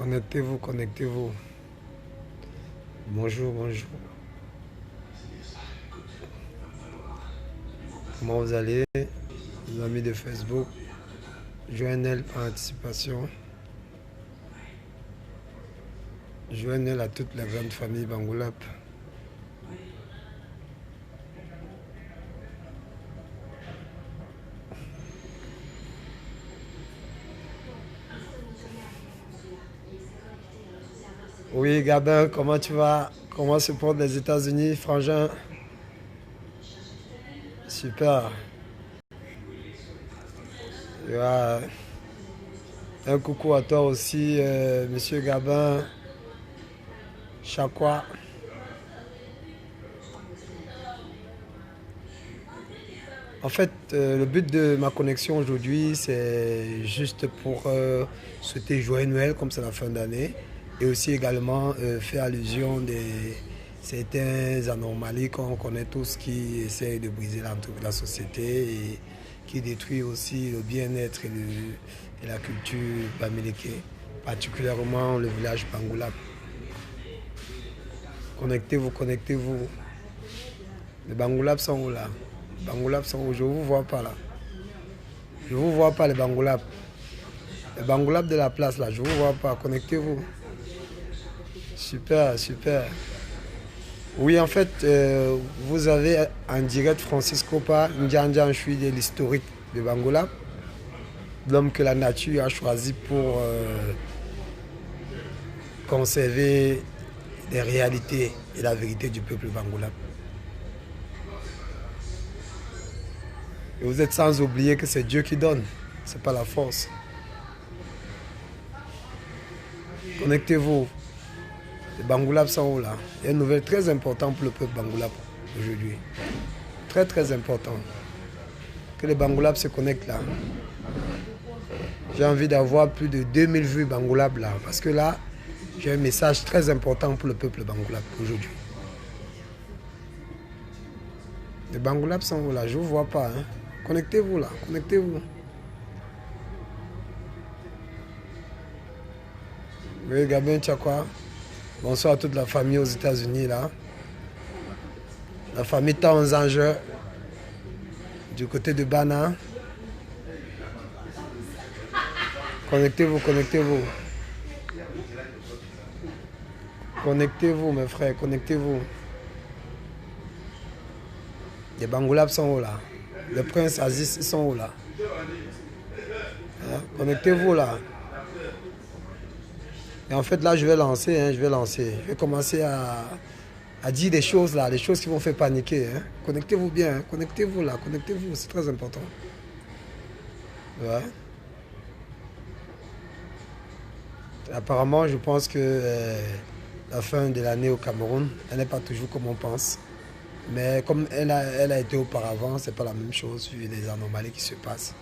Connectez-vous, connectez-vous. Bonjour, bonjour. Comment vous allez, les amis de Facebook? Joignez en anticipation. Joignez à toute la grande famille Bangoulap. Oui, Gabin, comment tu vas? Comment se portent les États-Unis, frangin? Super. Ouais. Un coucou à toi aussi, monsieur Gabin. Chakwa. En fait, le but de ma connexion aujourd'hui, c'est juste pour souhaiter joyeux Noël, comme c'est la fin d'année, et aussi également faire allusion des certains anomalies qu'on connaît tous qui essayent de briser la société et qui détruit aussi le bien-être et la culture bamileke, particulièrement le village Bangoulap. Connectez-vous, connectez-vous. Les Bangoulap sont où là? Bangoulap sont où? Je ne vous vois pas là. Je ne vous vois pas les Bangoulap. Les Bangoulap de la place là, je ne vous vois pas. Connectez-vous. Super, super. Oui, en fait, vous avez en direct Francis Kopa, Ndjanjan Chui de l'historique de Bangoulap, l'homme que la nature a choisi pour conserver les réalités et la vérité du peuple Bangoulap. Et vous êtes sans oublier que c'est Dieu qui donne, ce n'est pas la force. Connectez-vous. Les Bangoulap sont où là? Il y a une nouvelle très importante pour le peuple Bangoulap aujourd'hui. Très très important. Que les Bangoulap se connectent là. J'ai envie d'avoir plus de 2000 vues Bangoulap là. Parce que là, j'ai un message très important pour le peuple Bangoulap aujourd'hui. Les Bangoulap sont où là? Je ne vous vois pas. Hein. Connectez-vous là. Connectez-vous. Oui, Gabin, tu as quoi? Bonsoir à toute la famille aux États-Unis là. La famille Tanzanger du côté de Bana. Connectez-vous, connectez-vous. Connectez-vous mes frères, connectez-vous. Les Bangoulap sont où là? Les princes Aziz sont où là? Hein? Connectez-vous là. Et en fait là je vais lancer, hein, je vais commencer à dire des choses là, des choses qui vont faire paniquer. Hein. Connectez-vous bien, hein. Connectez-vous là, connectez-vous, c'est très important. Ouais. Apparemment je pense que la fin de l'année au Cameroun, elle n'est pas toujours comme on pense. Mais comme elle a été auparavant, c'est pas la même chose vu les anomalies qui se passent.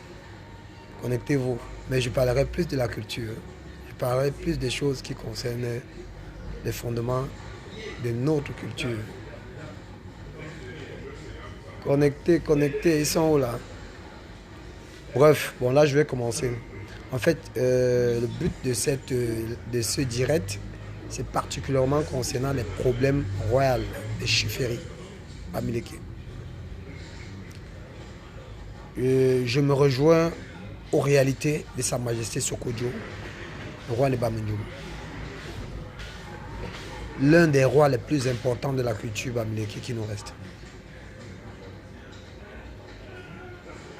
Connectez-vous. Mais je parlerai plus de la culture. Je parlerai plus des choses qui concernent les fondements de notre culture. Connectez, connectez, ils sont où là? Bref, bon là je vais commencer. En fait, le but de ce direct, c'est particulièrement concernant les problèmes royaux des chefferies bamileke. Je me rejoins aux réalités de Sa Majesté Sokodjo, le roi de Bamindjoum. L'un des rois les plus importants de la culture bamileke qui nous reste.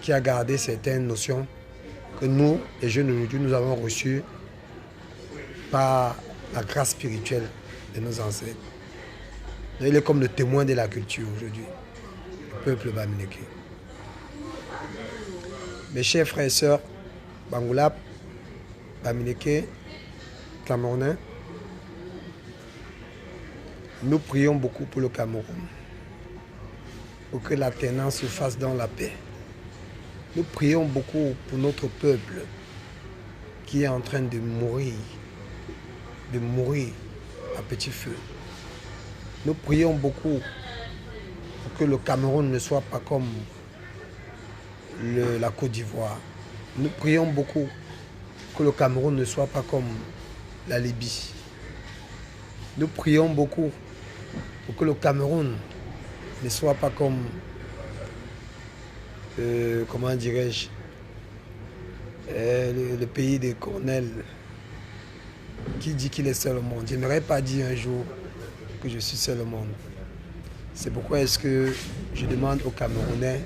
Qui a gardé certaines notions que nous, les jeunes aujourd'hui, nous avons reçues par la grâce spirituelle de nos ancêtres. Il est comme le témoin de la culture aujourd'hui, le peuple bamileke. Mes chers frères et sœurs, Bangoulap, bamileke, Camerounais, nous prions beaucoup pour le Cameroun, pour que l'alternance se fasse dans la paix. Nous prions beaucoup pour notre peuple qui est en train de mourir à petit feu. Nous prions beaucoup pour que le Cameroun ne soit pas comme la Côte d'Ivoire. Nous prions beaucoup que le Cameroun ne soit pas comme la Libye. Nous prions beaucoup pour que le Cameroun ne soit pas comme, comment dirais-je, le pays des colonels qui dit qu'il est seul au monde. Je n'aurais pas dit un jour que je suis seul au monde. C'est pourquoi est-ce que je demande aux Camerounais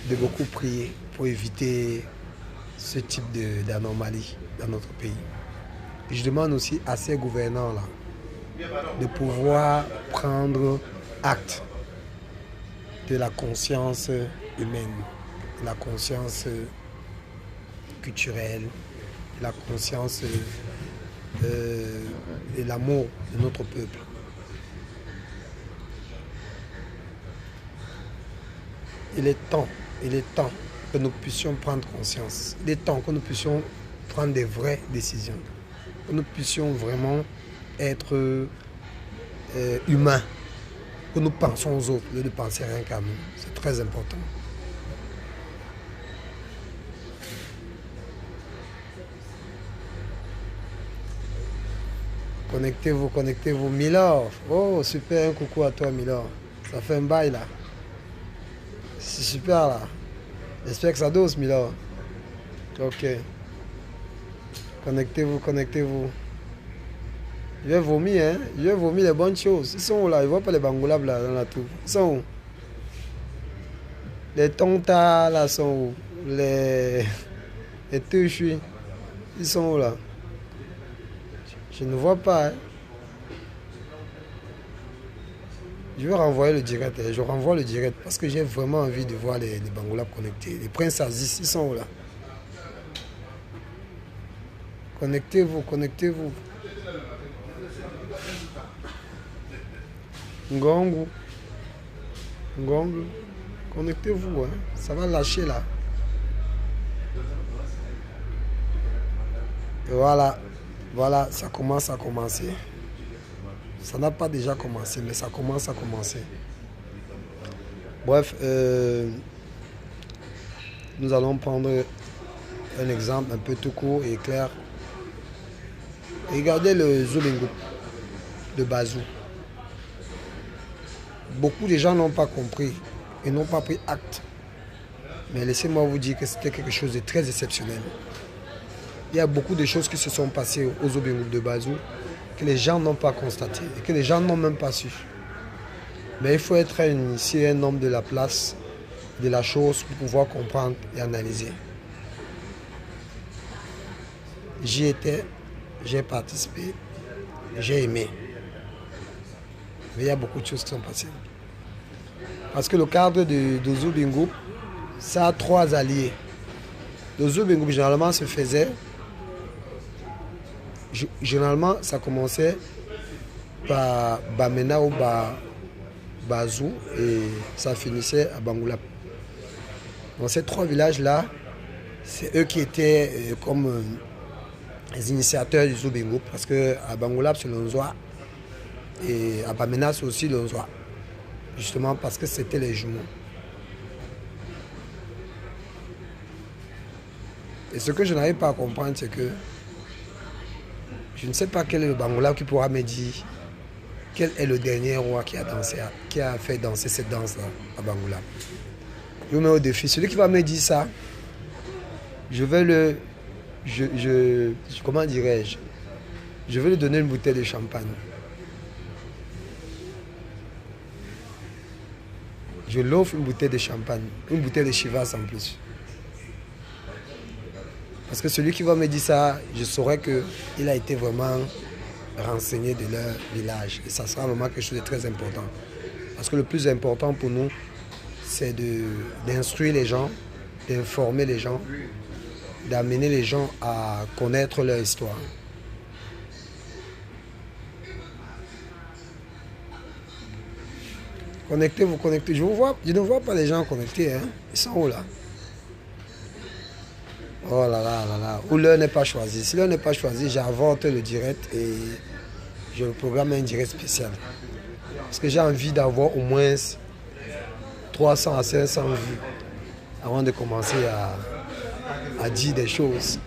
de beaucoup prier pour éviter ce type d'anomalie dans notre pays. Et je demande aussi à ces gouvernants-là de pouvoir prendre acte de la conscience humaine, de la conscience culturelle, de la conscience et l'amour de notre peuple. Il est temps que nous puissions prendre conscience. Il est temps que nous puissions prendre des vraies décisions. Que nous puissions vraiment être humains. Que nous pensons aux autres, au lieu de penser rien qu'à nous. C'est très important. Connectez-vous, connectez-vous. Milord. Oh, super, un coucou à toi, Milord. Ça fait un bail là. C'est super là. J'espère que ça dose, Milord. Ok. Connectez-vous, connectez-vous. Je vais vomir, hein. Je vais vomir les bonnes choses. Ils sont où là? Ils ne voient pas les bangoulabs là dans la tour. Ils sont où? Les tontas là sont où? Les touchui. Ils sont où là? Je ne vois pas. Hein. Je vais renvoyer le direct. Je renvoie le direct parce que j'ai vraiment envie de voir les bangoulabs connectés. Les princes Aziz, ils sont où là? Connectez-vous, connectez-vous. Ngongu. Ngongu. Connectez-vous, hein. Ça va lâcher là. Et voilà. Voilà, ça commence à commencer. Ça n'a pas déjà commencé, mais ça commence à commencer. Bref, nous allons prendre un exemple un peu tout court et clair. Regardez le Zoulingo de Bazou. Beaucoup de gens n'ont pas compris et n'ont pas pris acte. Mais laissez-moi vous dire que c'était quelque chose de très exceptionnel. Il y a beaucoup de choses qui se sont passées aux Zoulingo de Bazou que les gens n'ont pas constaté et que les gens n'ont même pas su. Mais il faut être initié un homme de la place, de la chose pour pouvoir comprendre et analyser. J'y étais, j'ai participé, j'ai aimé. Mais il y a beaucoup de choses qui sont passées. Parce que le cadre de Zoulingo, ça a 3 alliés. Le Zoulingo, généralement, se faisait. Généralement, ça commençait par Bamena ou Bazou et ça finissait à Bangoulap. Dans ces 3 villages-là, c'est eux qui étaient comme les initiateurs du Zoulingo parce qu'à Bangoulap, c'est l'Onzoa et à Bamena, c'est aussi l'Onzoa. Justement parce que c'était les jumeaux. Et ce que je n'arrive pas à comprendre, c'est que je ne sais pas quel est le Bangoulap qui pourra me dire quel est le dernier roi qui a dansé, qui a fait danser cette danse-là à Bangoulap. Je vous mets au défi. Celui qui va me dire ça, je vais comment dirais-je? Je vais lui donner une bouteille de champagne. Je l'offre une bouteille de champagne, une bouteille de Chivas en plus. Parce que celui qui va me dire ça, je saurai qu'il a été vraiment renseigné de leur village. Et ça sera vraiment quelque chose de très important. Parce que le plus important pour nous, c'est d'instruire les gens, d'informer les gens, d'amener les gens à connaître leur histoire. Connectez-vous, connectez. Je ne vois pas les gens connectés. Hein. Ils sont où là? Oh là là là là. Ou l'heure n'est pas choisie. Si l'heure n'est pas choisie, j'invente le direct et je programme un direct spécial. Parce que j'ai envie d'avoir au moins 300 à 500 vues avant de commencer à dire des choses.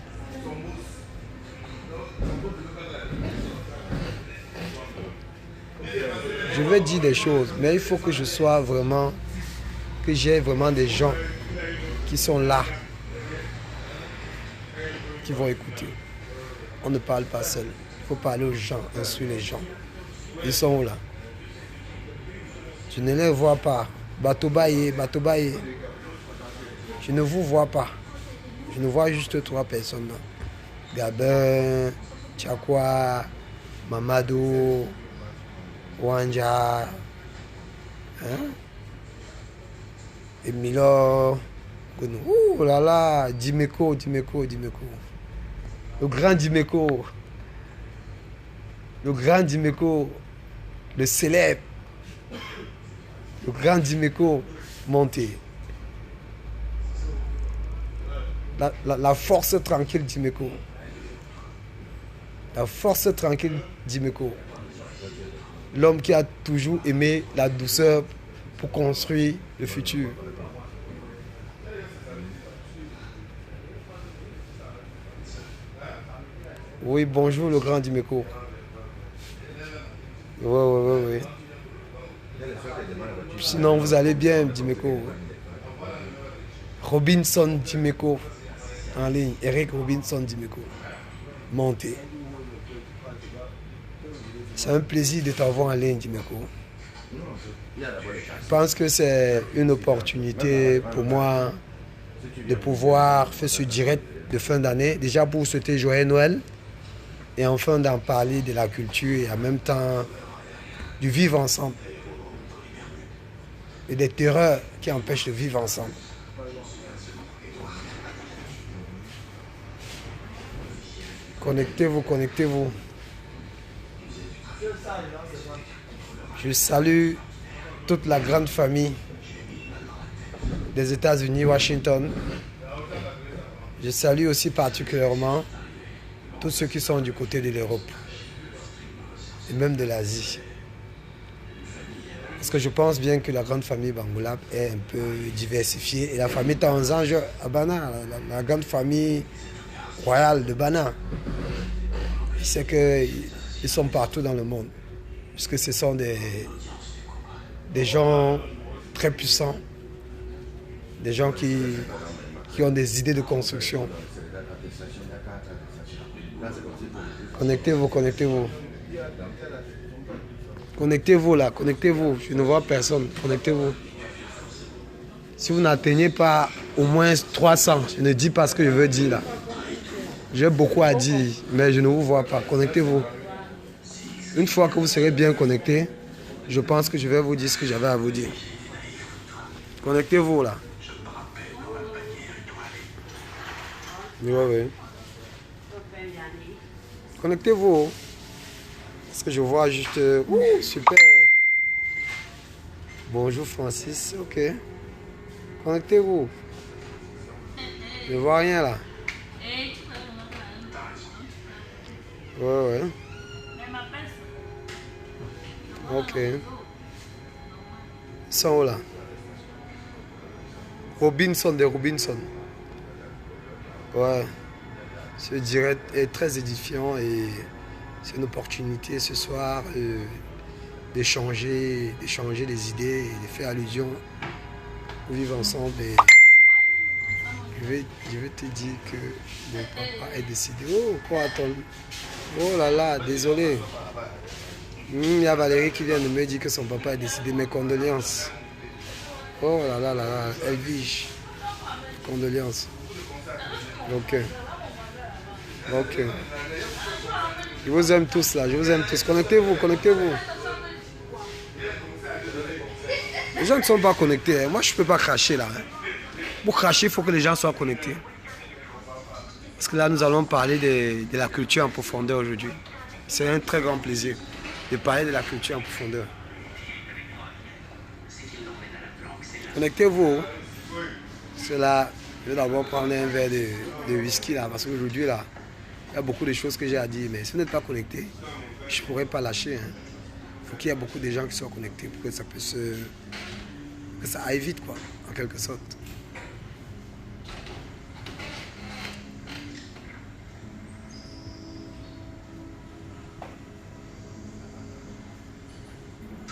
je veux dire des choses, mais il faut que je sois vraiment, que j'ai vraiment des gens qui sont là, qui vont écouter. On ne parle pas seul. Il faut parler aux gens, instruire les gens. Ils sont où là? Je ne les vois pas. Batobaye, Batobaye. Je ne vous vois pas. Je ne vois juste 3 personnes là. Gabin, Tchakwa, Mamadou, Wanja, hein? Emilo, ouh là là, Dimeko. Le grand Dimeko. Le grand Dimeko. Le célèbre. Le grand Dimeko monté. La force tranquille Dimeko. La force tranquille Dimeko. L'homme qui a toujours aimé la douceur pour construire le futur. Oui, bonjour le grand Dimeko. Oui. Sinon, vous allez bien, Dimeko. Robinson Dimeko. En ligne. Eric Robinson Dimeko. Montez. C'est un plaisir de t'avoir en ligne, Dimeko. Je pense que c'est une opportunité pour moi de pouvoir faire ce direct de fin d'année. Déjà pour souhaiter joyeux Noël. Et enfin d'en parler de la culture et en même temps du vivre ensemble. Et des terreurs qui empêchent de vivre ensemble. Connectez-vous. Je salue toute la grande famille des États-Unis, Washington. Je salue aussi particulièrement tous ceux qui sont du côté de l'Europe et même de l'Asie. Parce que je pense bien que la grande famille Bangoulap est un peu diversifiée. Et la famille Tanzange à Bana, la grande famille royale de Bana, je sais qu'ils sont partout dans le monde. Puisque ce sont des gens très puissants, des gens qui ont des idées de construction. Connectez-vous. Connectez-vous là, connectez-vous. Je ne vois personne. Connectez-vous. Si vous n'atteignez pas au moins 300, je ne dis pas ce que je veux dire là. J'ai beaucoup à dire, mais je ne vous vois pas. Connectez-vous. Une fois que vous serez bien connecté, je pense que je vais vous dire ce que j'avais à vous dire. Connectez-vous là. Oui. Connectez-vous. Parce que je vois juste... super. Bonjour Francis, ok. Connectez-vous. Je ne vois rien là. Ouais. Ok. Ils sont où là? Robinson. Ouais. Ce direct est très édifiant et c'est une opportunité ce soir d'échanger des idées et de faire allusion au vivre ensemble. Et je vais te dire que mon papa est décédé. Oh, quoi attends? Oh là là, désolé. Il y a Valérie qui vient de me dire que son papa est décédé. Mes condoléances. Oh là là, Elvige. Condoléances. Ok. Je vous aime tous là, Connectez-vous. Les gens ne sont pas connectés. Moi, je ne peux pas cracher là. Pour cracher, il faut que les gens soient connectés. Parce que là, nous allons parler de la culture en profondeur aujourd'hui. C'est un très grand plaisir de parler de la culture en profondeur. Connectez-vous. C'est là, je vais d'abord prendre un verre de whisky là, parce qu'aujourd'hui là, il y a beaucoup de choses que j'ai à dire. Mais si vous n'êtes pas connecté, je ne pourrais pas lâcher. Il faut qu'il y ait beaucoup de gens qui soient connectés pour que ça puisse que ça aille vite, quoi, en quelque sorte.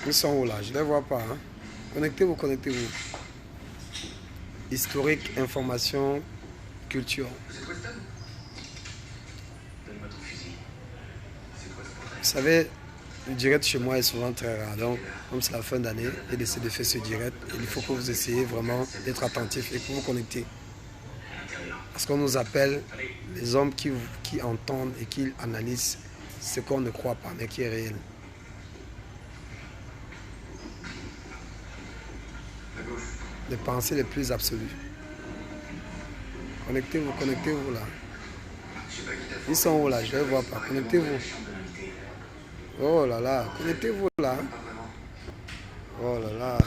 Ils sont où là? Je ne les vois pas. Hein. Connectez-vous, connectez-vous. Historique, information, culture. Vous savez, le direct chez moi est souvent très rare. Donc, comme c'est la fin d'année, j'ai décidé de faire ce direct. Et il faut que vous essayez vraiment d'être attentif et que vous connectez. Parce qu'on nous appelle les hommes qui entendent et qui analysent ce qu'on ne croit pas, mais qui est réel. Les pensées les plus absolues. Connectez-vous, connectez-vous là. Ils sont où là? Je ne les vois pas. Connectez-vous. Oh là là, connectez-vous là. Oh là là.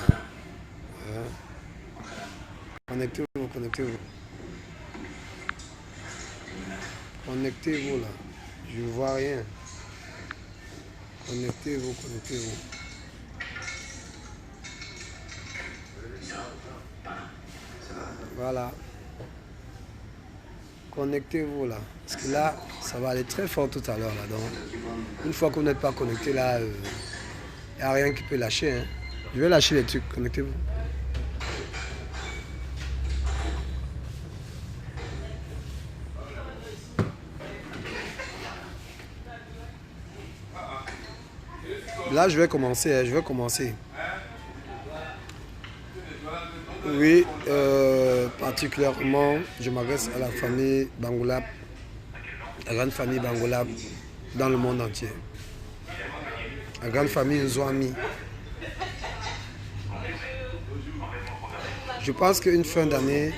Connectez-vous, connectez-vous. Connectez-vous là. Je ne vois rien. Connectez-vous, connectez-vous. Voilà. Connectez-vous là. Parce que là, ça va aller très fort tout à l'heure là. Donc, une fois que vous n'êtes pas connecté là, il n'y a rien qui peut lâcher. Hein. Je vais lâcher les trucs. Connectez-vous. Là, je vais commencer. Hein. Je vais commencer. Oui, particulièrement, je m'adresse à la famille Bangoulap, la grande famille Bangoulap dans le monde entier. La grande famille Nzouami. Je pense qu'une fin d'année,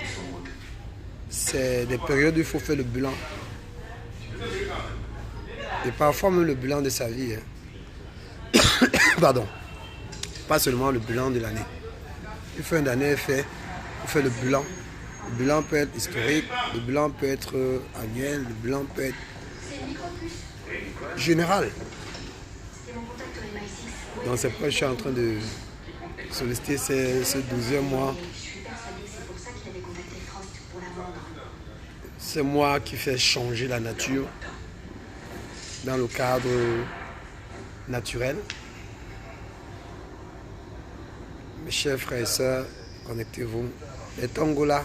c'est des périodes où il faut faire le bilan. Et parfois même le bilan de sa vie. Hein. Pardon. Pas seulement le bilan de l'année. Une fin d'année, on fait le bilan. Le bilan peut être historique, le bilan peut être annuel, le bilan peut être général. Donc c'est pourquoi je suis en train de solliciter ce 12e mois. C'est moi qui fais changer la nature dans le cadre naturel. Mes chers frères et sœurs, connectez-vous. Les Tongola,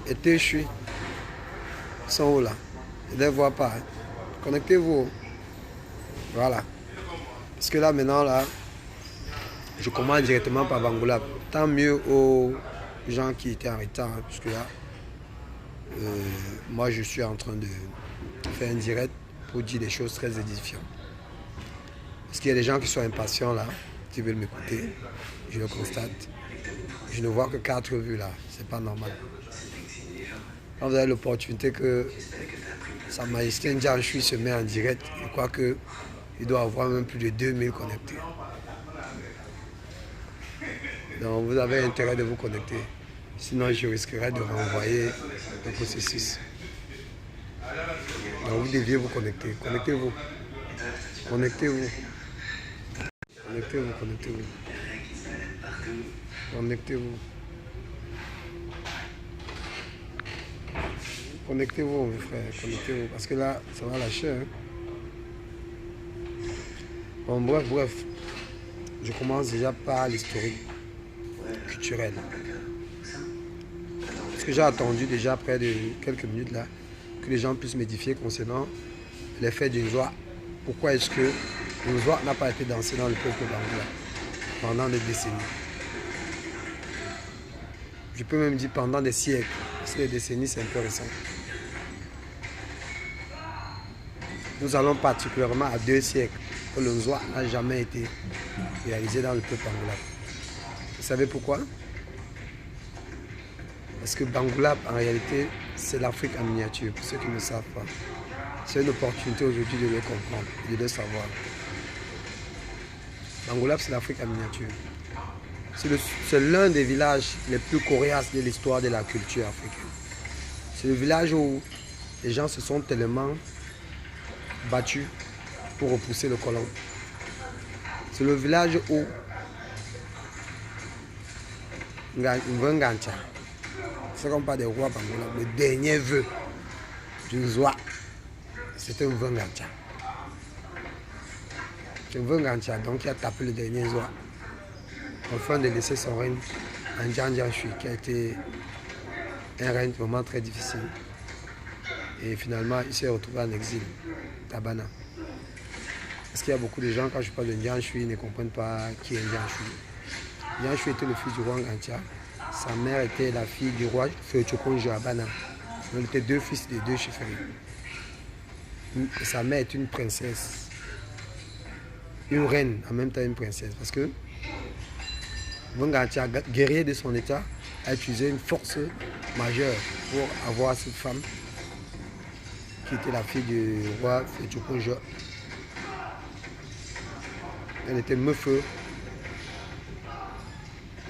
et Téchui sont où là? Je ne les vois pas. Hein. Connectez-vous. Voilà. Parce que là, maintenant, là, je commande directement par Bangoulap. Tant mieux aux gens qui étaient en retard. Hein, parce que là, moi, je suis en train de faire un direct pour dire des choses très édifiantes. Parce qu'il y a des gens qui sont impatients là, qui veulent m'écouter. Je le constate. Je ne vois que 4 vues là. C'est pas normal. Quand vous avez l'opportunité que Sa Majesté Ndianchui se met en direct, je crois qu'il doit avoir même plus de 2000 connectés. Donc vous avez intérêt de vous connecter. Sinon je risquerais de renvoyer le processus. Donc vous deviez vous connecter. Connectez-vous. Connectez-vous. Connectez-vous, connectez-vous. Connectez-vous. Connectez-vous, mes frères, connectez-vous. Parce que là, ça va lâcher. Hein. Bon, bref. Je commence déjà par l'historique culturel. Parce que j'ai attendu déjà près de quelques minutes là, que les gens puissent m'édifier concernant les faits du Nzoa. Pourquoi est-ce que le Nzoa n'a pas été dansé dans le peuple bangoulais pendant des décennies? Je peux même dire pendant des siècles. Parce que les décennies, c'est un peu récent. Nous allons particulièrement à 2 siècles que le Nzoa n'a jamais été réalisé dans le peuple bangoulais. Vous savez pourquoi? Parce que Bangoulap, en réalité, c'est l'Afrique en miniature, pour ceux qui ne savent pas. C'est une opportunité aujourd'hui de le comprendre et de le savoir. Bangoulap, c'est l'Afrique en miniature. C'est l'un des villages les plus coriaces de l'histoire de la culture africaine. C'est le village où les gens se sont tellement battus pour repousser le colon. C'est le village où Ngancha, c'est comme pas des rois Bangoulap, le dernier vœu du Nzoa, c'était un Ngancha. C'est Ngantia, donc qui a tapé le dernier Zoa, afin de laisser son règne à Ndian Ndian Shui, qui a été un règne vraiment très difficile. Et finalement, il s'est retrouvé en exil à Bana. Parce qu'il y a beaucoup de gens, quand je parle de Ndian Shui, ils ne comprennent pas qui est Ndian Shui. Ndian Shui était le fils du roi Ngantia. Sa mère était la fille du roi Feuchokonjo à Bana. Donc, il était deux fils de deux chefferies. Sa mère est une princesse. Une reine, en même temps une princesse. Parce que Ngantia, guerrier de son état, a utilisé une force majeure pour avoir cette femme qui était la fille du roi Feuchokonjo. Elle était Mefeu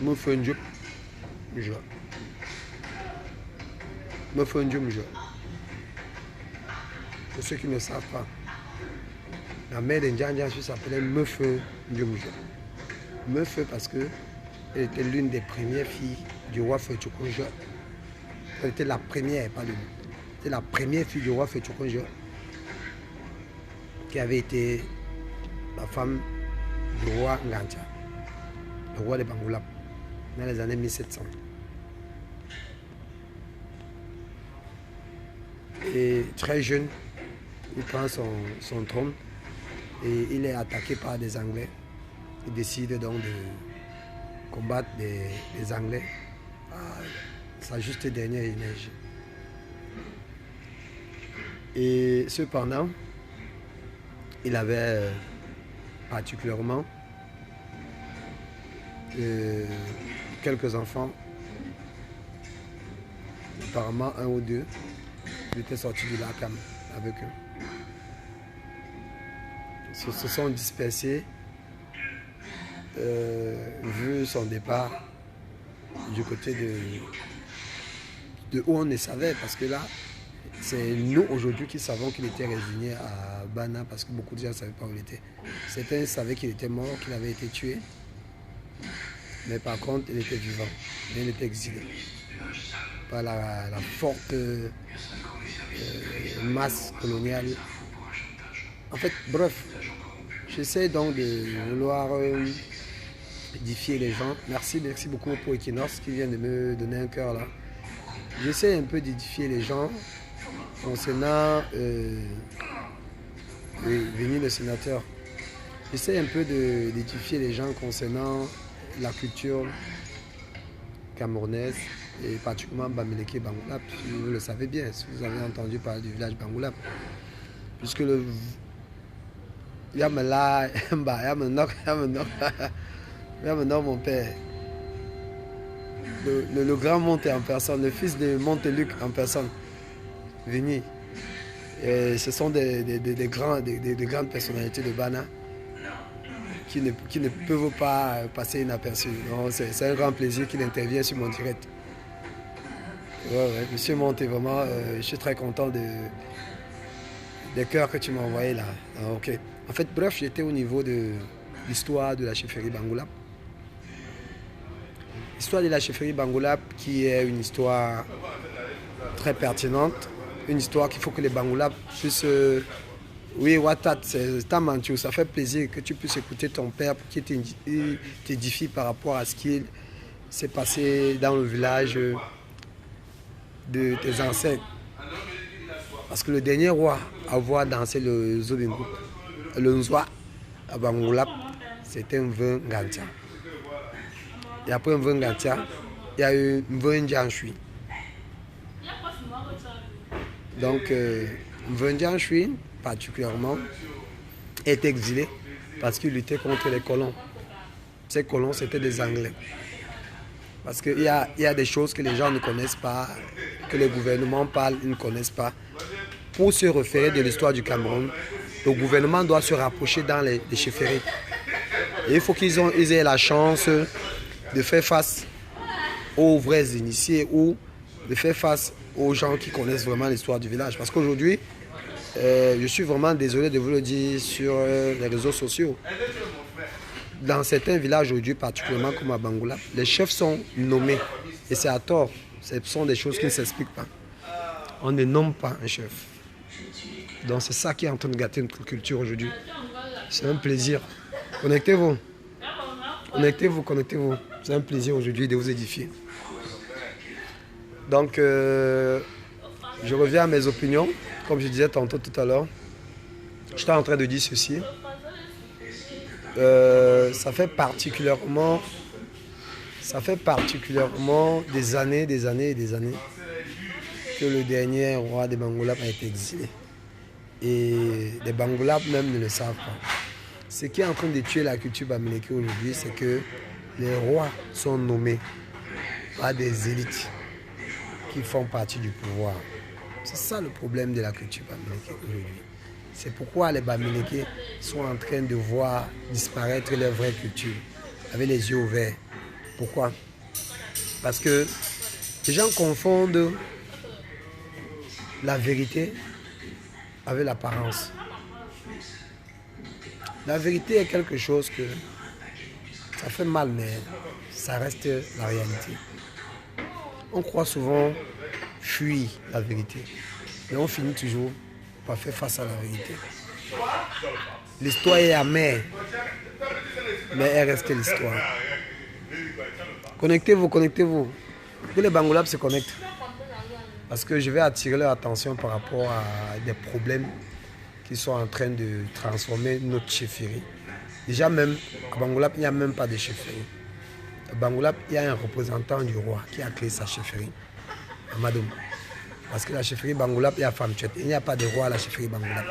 Ndjup Mjo. Mefeu Ndjup Mjo. Pour ceux qui ne savent pas, la mère de Ndian Ndian Shui s'appelait Mefeu Ndjup Mjo. Mefeu parce que elle était l'une des premières filles du roi Feuchokonjo. Elle était la première, pas l'une. C'était la première fille du roi Feuchokonjo qui avait été la femme du roi Ngantia, le roi de Bangoulap, dans les années 1700. Et très jeune, il prend son trône et il est attaqué par des Anglais. Il décide donc de combattre les Anglais à sa juste dernière énergie. Et cependant, il avait particulièrement quelques enfants, apparemment un ou deux, qui étaient sortis du lac avec eux. Ils se sont dispersés vu son départ du côté de où on ne savait, parce que là, c'est nous aujourd'hui qui savons qu'il était résigné à Bana, parce que beaucoup de gens ne savaient pas où il était. Certains savaient qu'il était mort, qu'il avait été tué, mais par contre, il était vivant, il était exilé par la forte masse coloniale. En fait, bref, j'essaie donc de vouloir édifier les gens. Merci beaucoup pour Equinox qui vient de me donner un cœur là. J'essaie un peu d'édifier les gens concernant Vini le sénateur. J'essaie un peu d'édifier les gens concernant la culture camerounaise et particulièrement Bamileke Bangoulap. Vous le savez bien, si vous avez entendu parler du village Bangoulap. Puisque le Yamela, Yamenok, mon père. Le grand Monté en personne, le fils de Monteluc en personne, Vini. Et ce sont des grandes personnalités de Bana qui ne peuvent pas passer inaperçues. C'est un grand plaisir qu'il intervienne sur mon direct. Ouais, Monsieur Monté, vraiment, je suis très content des cœurs que tu m'as envoyés là. Ah, okay. En fait, bref, j'étais au niveau de l'histoire de la chefferie Bangoulap. L'histoire de la chefferie Bangoulap qui est une histoire très pertinente, une histoire qu'il faut que les Bangoulap puissent... oui, Watat, c'est Tamantou, ça fait plaisir que tu puisses écouter ton père pour qu'il t'édifie par rapport à ce qu'il s'est passé dans le village de tes ancêtres. Parce que le dernier roi à avoir dansé le Zobingo, le Nzwa à Bangoulap, c'était Mveu Ngantia. Et après Mveu Ngantia, il y a eu Mveu Ndian Shui. Donc, Mveu Ndian Shui, particulièrement, est exilé parce qu'il luttait contre les colons. Ces colons, c'était des Anglais. Parce qu'il y a des choses que les gens ne connaissent pas, que les gouvernements parlent, ils ne connaissent pas. Pour se référer de l'histoire du Cameroun, le gouvernement doit se rapprocher dans les chefferies. Et il faut qu'ils aient la chance de faire face aux vrais initiés ou de faire face aux gens qui connaissent vraiment l'histoire du village. Parce qu'aujourd'hui, je suis vraiment désolé de vous le dire sur les réseaux sociaux. Dans certains villages aujourd'hui, particulièrement comme à Bangoulap, les chefs sont nommés. Et c'est à tort. Ce sont des choses qui ne s'expliquent pas. On ne nomme pas un chef. Donc c'est ça qui est en train de gâter notre culture aujourd'hui. C'est un plaisir. Connectez-vous. Connectez-vous, connectez-vous. C'est un plaisir aujourd'hui de vous édifier. Donc, je reviens à mes opinions. Comme je disais tantôt tout à l'heure, j'étais en train de dire ceci. Ça fait particulièrement des années que le dernier roi des Bangolap a été exilé. Et les Bangolap même ne le savent pas. Ce qui est en train de tuer la culture bamileke aujourd'hui, c'est que les rois sont nommés par des élites qui font partie du pouvoir. C'est ça le problème de la culture bamileke aujourd'hui. C'est pourquoi les Bamileke sont en train de voir disparaître leur vraie culture, avec les yeux ouverts. Pourquoi? Parce que les gens confondent la vérité avec l'apparence. La vérité est quelque chose que ça fait mal, mais ça reste la réalité. On croit souvent fuir la vérité, mais on finit toujours par faire face à la vérité. L'histoire est amère, mais elle reste l'histoire. Connectez-vous, connectez-vous. Que les Bangolap se connectent. Parce que je vais attirer leur attention par rapport à des problèmes qui sont en train de transformer notre chefferie. Déjà même, à Bangolap, il n'y a même pas de chefferie. À Bangolap, il y a un représentant du roi qui a créé sa chefferie, à Madoum. Parce que la chefferie Bangolap, il y a Famchet. Il n'y a pas de roi à la chefferie Bangolap.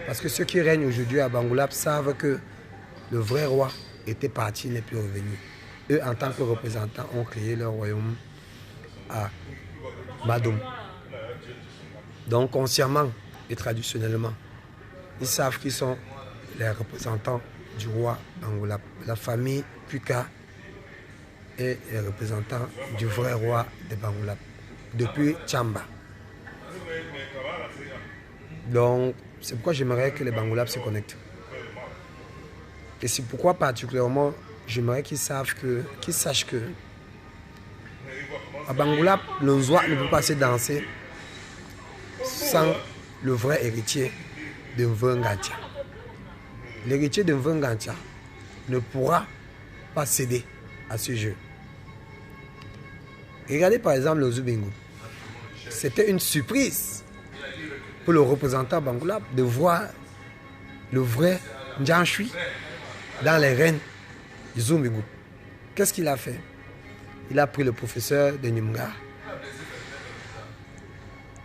Parce que ceux qui règnent aujourd'hui à Bangolap savent que le vrai roi était parti, il n'est plus revenu. Eux, en tant que représentants, ont créé leur royaume à Madoum. Donc, consciemment et traditionnellement, ils savent qu'ils sont les représentants du roi Bangolap. La famille Puka est les représentants du vrai roi de Bangolap, depuis Tchamba. Donc, c'est pourquoi j'aimerais que les Bangolap se connectent. Et c'est pourquoi particulièrement, j'aimerais qu'ils sachent que à Bangolap, le Nzoa ne peut pas se danser sans le vrai héritier de Mvengantia. L'héritier de Mvengantia ne pourra pas céder à ce jeu. Regardez par exemple le Zubingo. C'était une surprise pour le représentant Bangolap de voir le vrai Ndjanshui dans les rênes du Zubingo. Qu'est-ce qu'il a fait? Il a pris le professeur de Nimga.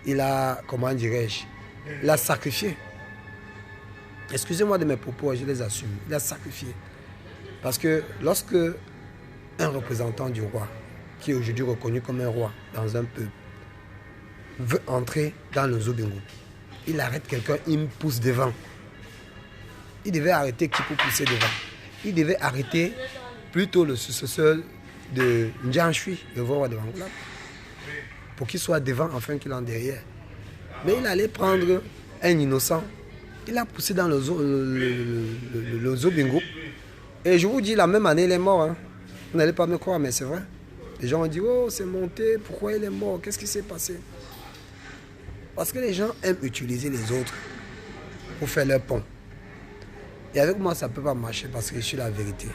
Il a, comment dirais-je, il a sacrifié. Excusez-moi de mes propos, je les assume. Il a sacrifié. Parce que lorsque un représentant du roi, qui est aujourd'hui reconnu comme un roi dans un peuple, veut entrer dans le Zobingo, il arrête quelqu'un, il me pousse devant. Il devait arrêter qui pour pousser devant. Il devait arrêter plutôt le successeur de Ndjanshui, le roi de Bangolap, pour qu'il soit devant afin qu'il en derrière. Mais il allait prendre un innocent. Il a poussé dans le Zobingo. Et je vous dis, la même année, il est mort. Hein. Vous n'allez pas me croire, mais c'est vrai. Les gens ont dit, oh, c'est monté, pourquoi il est mort? Qu'est-ce qui s'est passé? Parce que les gens aiment utiliser les autres pour faire leur pont. Et avec moi, ça ne peut pas marcher parce que je suis la vérité.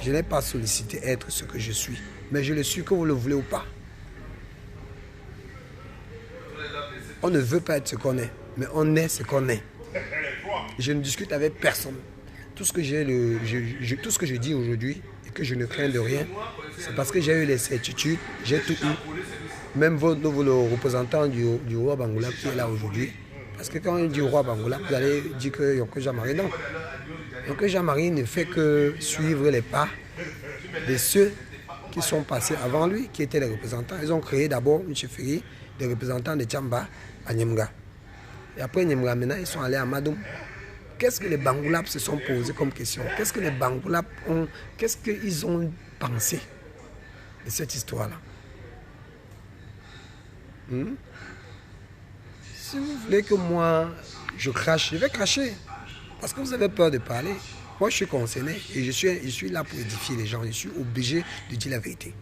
Je n'ai pas sollicité être ce que je suis. Mais je le suis que vous le voulez ou pas. On ne veut pas être ce qu'on est, mais on est ce qu'on est. Je ne discute avec personne. Tout ce que tout ce que je dis aujourd'hui et que je ne crains de rien, c'est parce que j'ai eu les certitudes, j'ai tout eu. Même le représentant du roi Bangolap qui est là aujourd'hui. Parce que quand on dit roi Bangolap, vous allez dire que Yonko Jean-Marie, non. Yonko Jean-Marie ne fait que suivre les pas de ceux qui sont passés avant lui, qui étaient les représentants. Ils ont créé d'abord une chefferie des représentants de Tchamba à Nyemga. Et après Nyemga, maintenant, ils sont allés à Madoum. Qu'est-ce que les Bangolap se sont posés comme question? Qu'est-ce que les Bangolap ont... Qu'est-ce qu'ils ont pensé de cette histoire-là? Si vous voulez que moi, je crache, je vais cracher. Parce que vous avez peur de parler. Moi, je suis concerné et je suis là pour édifier les gens. Je suis obligé de dire la vérité.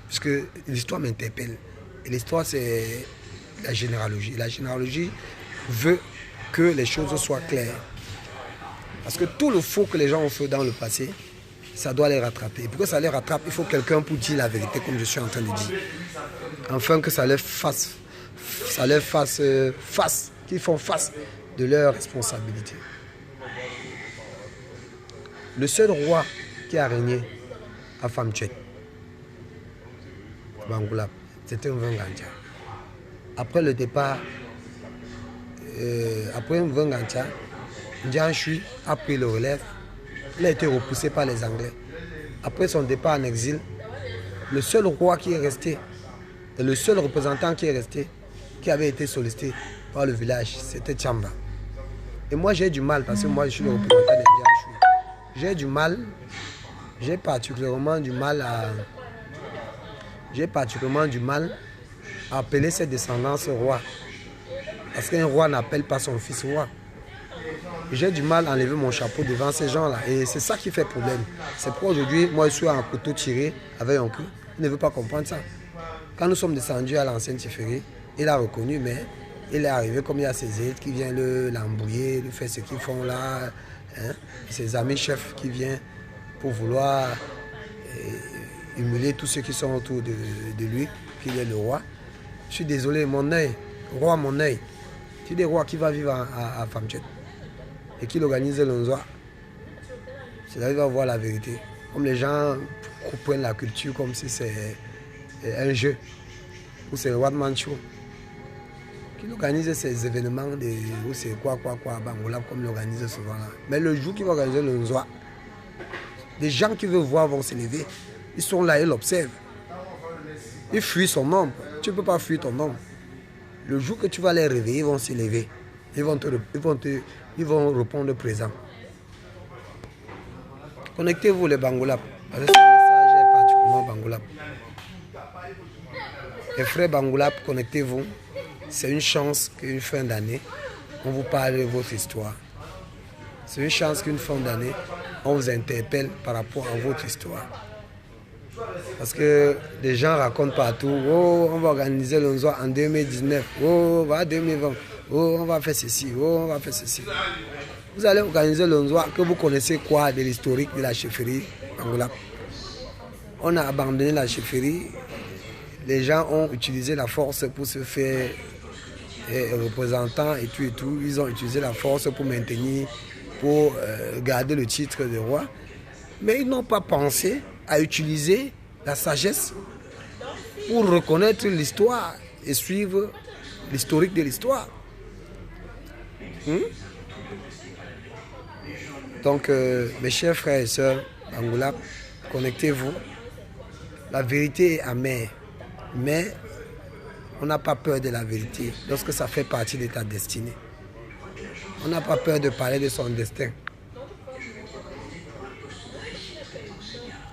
Parce que l'histoire m'interpelle. Et l'histoire, c'est la généalogie. La généalogie veut que les choses soient claires. Parce que tout le faux que les gens ont fait dans le passé, ça doit les rattraper. Et pour que ça les rattrape, il faut quelqu'un pour dire la vérité, comme je suis en train de dire. Enfin que ça leur fasse face, qu'ils font face de leurs responsabilités. Le seul roi qui a régné à Famchet, Bangoulap, c'était Mvengantia. Après le départ, après Mvengantia, Ndianchui a pris le relève. Il a été repoussé par les Anglais. Après son départ en exil, le seul roi qui est resté, et le seul représentant qui est resté, qui avait été sollicité par le village, c'était Tchamba. Et moi j'ai du mal, parce que moi je suis le représentant des Ndianchui. J'ai particulièrement du mal à appeler cette descendance roi. Parce qu'un roi n'appelle pas son fils roi. J'ai du mal à enlever mon chapeau devant ces gens-là. Et c'est ça qui fait problème. C'est pourquoi aujourd'hui, moi je suis en couteau tiré avec un coup. Il ne veut pas comprendre ça. Quand nous sommes descendus à l'ancienne Tiferi, il a reconnu, mais il est arrivé comme il y a ses aides qui viennent l'embrouiller, lui faire ce qu'ils font là. Hein? Ses amis chefs qui viennent pour vouloir humilier tous ceux qui sont autour de lui, qu'il est le roi. Je suis désolé, mon œil, roi mon œil. Tu es des rois qui va vivre à Famchet et qui organise le Nzoa. C'est là qu'il va voir la vérité. Comme les gens prennent la culture comme si c'est un jeu, ou c'est le one-man show. Qui organise ces événements, ou c'est quoi, Bangoulap, comme l'organise souvent là. Mais le jour qu'il va organiser le Nzoa, des gens qui veulent voir vont se lever. Ils sont là, ils l'observent. Ils fuient son ombre. Tu ne peux pas fuir ton ombre. Le jour que tu vas les réveiller, ils vont se lever. Ils vont répondre présent. Connectez-vous les Bangoulap. Parce que ce message est particulièrement Bangoulap. Les frères Bangoulap, connectez-vous. C'est une chance qu'une fin d'année, on vous parle de votre histoire. C'est une chance qu'une fin d'année, on vous interpelle par rapport à votre histoire. Parce que des gens racontent partout, oh, on va organiser le Nzoa en 2019, oh, on va en 2020, oh, on va faire ceci, oh, on va faire ceci. Vous allez organiser le Nzoa, que vous connaissez quoi de l'historique de la chefferie Bangoulap. On a abandonné la chefferie, les gens ont utilisé la force pour se faire représentants et tout. Ils ont utilisé la force pour maintenir, pour garder le titre de roi. Mais ils n'ont pas pensé à utiliser la sagesse pour reconnaître l'histoire et suivre l'historique de l'histoire. Donc, mes chers frères et sœurs, Bangoulap, connectez-vous. La vérité est amère, mais on n'a pas peur de la vérité lorsque ça fait partie de ta destinée. On n'a pas peur de parler de son destin.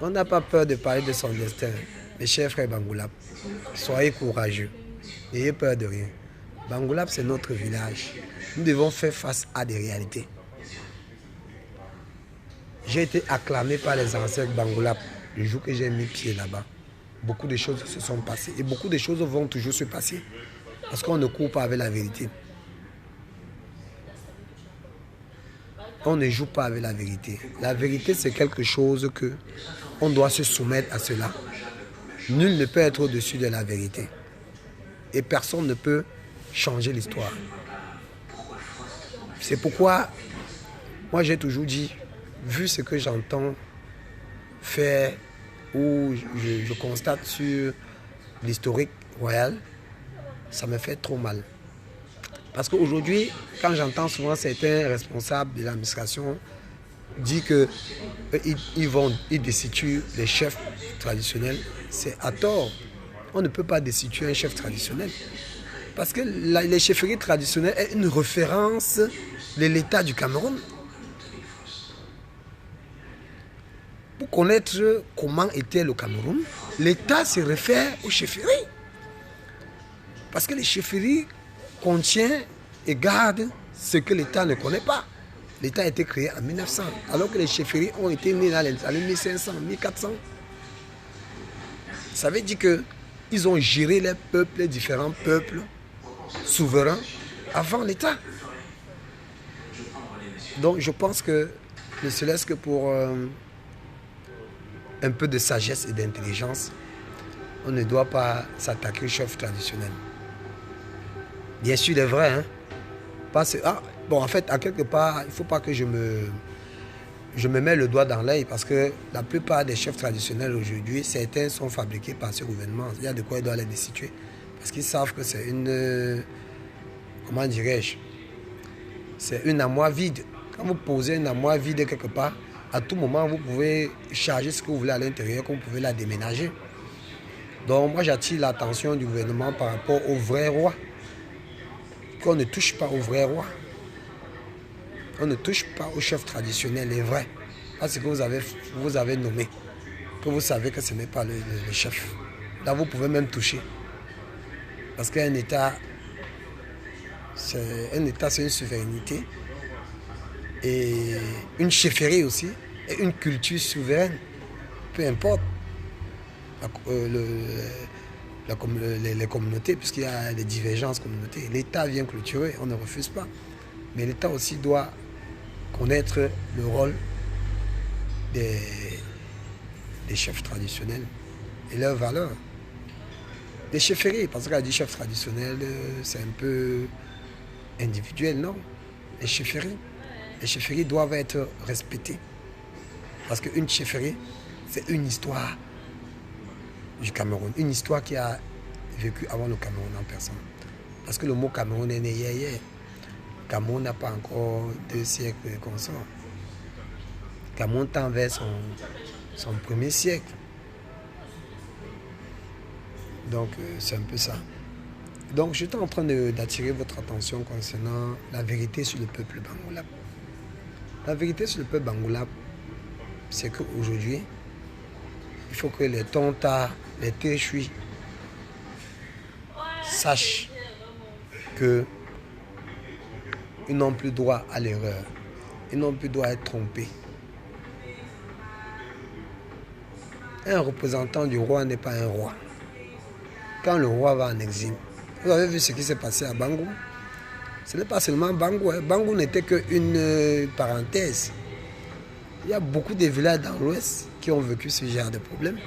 On n'a pas peur de parler de son destin. Mes chers frères Bangoulap, soyez courageux. N'ayez peur de rien. Bangoulap, c'est notre village. Nous devons faire face à des réalités. J'ai été acclamé par les anciens Bangoulap le jour que j'ai mis pied là-bas. Beaucoup de choses se sont passées et beaucoup de choses vont toujours se passer parce qu'on ne court pas avec la vérité. On ne joue pas avec la vérité. La vérité, c'est quelque chose que on doit se soumettre à cela. Nul ne peut être au-dessus de la vérité. Et personne ne peut changer l'histoire. C'est pourquoi, moi j'ai toujours dit, vu ce que j'entends faire, ou je constate sur l'historique royal, ça me fait trop mal. Parce qu'aujourd'hui, quand j'entends souvent certains responsables de l'administration dire qu'ils destituent les chefs traditionnels, c'est à tort. On ne peut pas destituer un chef traditionnel. Parce que les chefferies traditionnelles est une référence de l'État du Cameroun. Pour connaître comment était le Cameroun, l'État se réfère aux chefferies. Parce que les chefferies contiennent et gardent ce que l'État ne connaît pas. L'État a été créé en 1900, alors que les chefferies ont été nées dans les années 1500, 1400. Ça veut dire qu'ils ont géré les peuples, les différents peuples souverains avant l'État. Donc je pense que ne serait-ce que pour un peu de sagesse et d'intelligence, on ne doit pas s'attaquer au chef traditionnel. Bien sûr, il est vrai, hein. Bon, en fait, à quelque part, il ne faut pas que je me mets le doigt dans l'œil parce que la plupart des chefs traditionnels aujourd'hui, certains sont fabriqués par ce gouvernement. Il y a de quoi ils doivent les destituer. Parce qu'ils savent que c'est une... Comment dirais-je? C'est une armoire vide. Quand vous posez une armoire vide quelque part, à tout moment, vous pouvez charger ce que vous voulez à l'intérieur, comme vous pouvez la déménager. Donc, moi, j'attire l'attention du gouvernement par rapport au vrai roi. Qu'on ne touche pas au vrai roi. On ne touche pas au chef traditionnel, les vrais. Parce que vous avez nommé. Que vous savez que ce n'est pas le chef. Là, vous pouvez même toucher. Parce qu'un État, c'est une souveraineté. Et une chefferie aussi. Et une culture souveraine. Peu importe les communautés, puisqu'il y a des divergences communautaires. L'État vient clôturer, on ne refuse pas. Mais l'État aussi doit connaître le rôle des chefs traditionnels et leurs valeurs. Des chefferies, parce qu'elle dit chef traditionnel, c'est un peu individuel, non? Les chefferies doivent être respectées. Parce qu'une chefferie, c'est une histoire du Cameroun. Une histoire qui a vécu avant le Cameroun en personne. Parce que le mot Cameroun est né hier. Cameroun n'a pas encore 2 siècles qu'on sort. Cameroun tend vers son premier siècle. Donc c'est un peu ça. Donc j'étais en train d'attirer votre attention concernant la vérité sur le peuple Bangoulap. La vérité sur le peuple Bangoulap, c'est qu'aujourd'hui, il faut que les Tonta, les Téchui sachent qu'ils n'ont plus droit à l'erreur. Ils n'ont plus droit à être trompés. Un représentant du roi n'est pas un roi. Quand le roi va en exil, vous avez vu ce qui s'est passé à Bangou? Ce n'est pas seulement Bangou. Bangou n'était qu'une parenthèse. Il y a beaucoup de villages dans l'Ouest qui ont vécu ce genre de problème.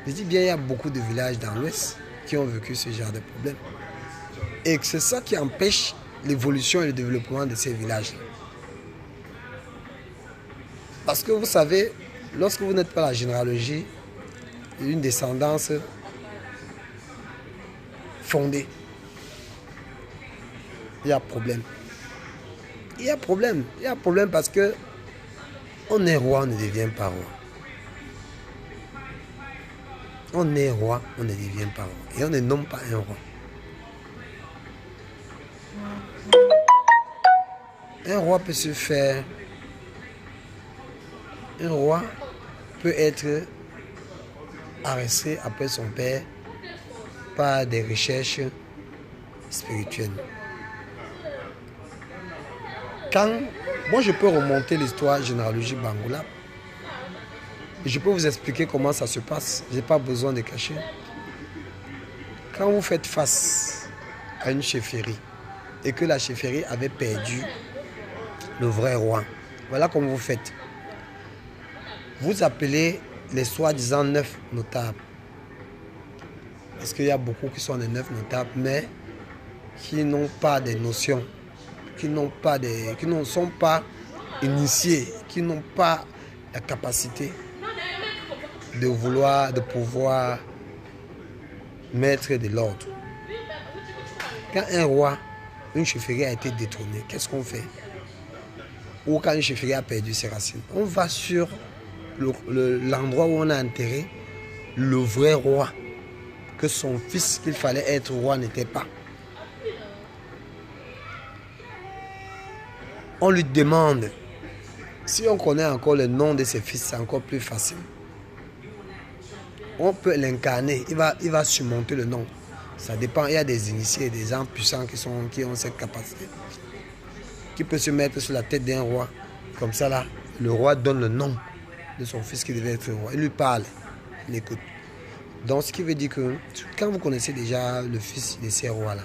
Je dis bien, il y a beaucoup de villages dans l'Ouest qui ont vécu ce genre de problème. Et c'est ça qui empêche l'évolution et le développement de ces villages. Parce que vous savez, lorsque vous n'êtes pas la généalogie d'une descendance fondée, il y a problème. Il y a problème. Il y a problème parce que on est roi, on ne devient pas roi. On est roi, on ne devient pas roi. Et on ne nomme pas un roi. Un roi peut se faire... Un roi peut être arrêté après son père par des recherches spirituelles. Moi, je peux remonter l'histoire généalogique Bangoulap. Je peux vous expliquer comment ça se passe. Je n'ai pas besoin de cacher. Quand vous faites face à une chefferie et que la chefferie avait perdu le vrai roi, voilà comment vous faites. Vous appelez les soi-disant 9 notables. Parce qu'il y a beaucoup qui sont des 9 notables, mais qui n'ont pas des notions, qui ne sont pas initiés, qui n'ont pas la capacité de pouvoir mettre de l'ordre. Quand un roi, une chefferie a été détrônée, qu'est-ce qu'on fait? Ou quand une chefferie a perdu ses racines, on va sur l'endroit où on a enterré le vrai roi, que son fils qu'il fallait être roi n'était pas. On lui demande, si on connaît encore le nom de ses fils, c'est encore plus facile. On peut l'incarner, il va surmonter le nom. Ça dépend, il y a des initiés, des gens puissants qui ont cette capacité. Qui peut se mettre sur la tête d'un roi. Comme ça là, le roi donne le nom de son fils qui devait être roi. Il lui parle, il écoute. Donc ce qui veut dire que quand vous connaissez déjà le fils de ces rois là,